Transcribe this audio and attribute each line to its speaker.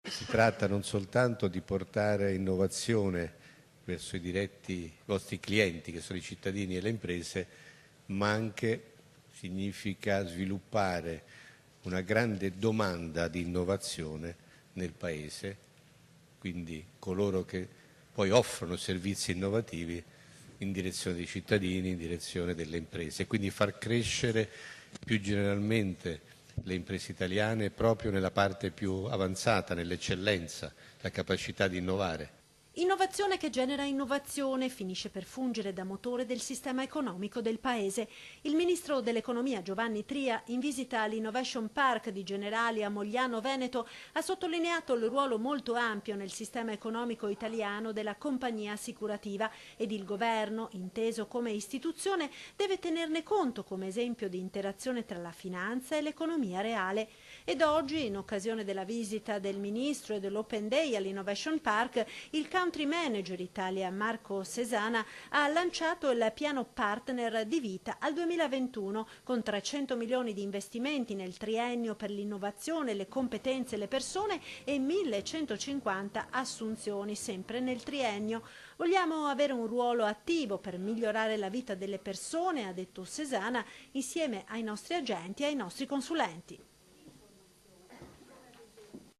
Speaker 1: Si tratta non soltanto di portare innovazione verso i diretti vostri clienti, che sono i cittadini e le imprese, ma anche significa sviluppare una grande domanda di innovazione nel Paese, quindi coloro che poi offrono servizi innovativi in direzione dei cittadini, in direzione delle imprese, e quindi far crescere più generalmente le imprese italiane proprio nella parte più avanzata, nell'eccellenza, la capacità di innovare.
Speaker 2: Innovazione che genera innovazione finisce per fungere da motore del sistema economico del Paese. Il ministro dell'Economia Giovanni Tria, in visita all'Innovation Park di Generali a Mogliano Veneto, ha sottolineato il ruolo molto ampio nel sistema economico italiano della compagnia assicurativa ed il governo, inteso come istituzione, deve tenerne conto come esempio di interazione tra la finanza e l'economia reale. Ed oggi, in occasione della visita del ministro e dell'Open Day all'Innovation Park, il country manager Italia Marco Sesana ha lanciato il piano partner di vita al 2021 con 300 milioni di investimenti nel triennio per l'innovazione, le competenze e le persone e 1150 assunzioni sempre nel triennio. Vogliamo avere un ruolo attivo per migliorare la vita delle persone, ha detto Sesana, insieme ai nostri agenti e ai nostri consulenti.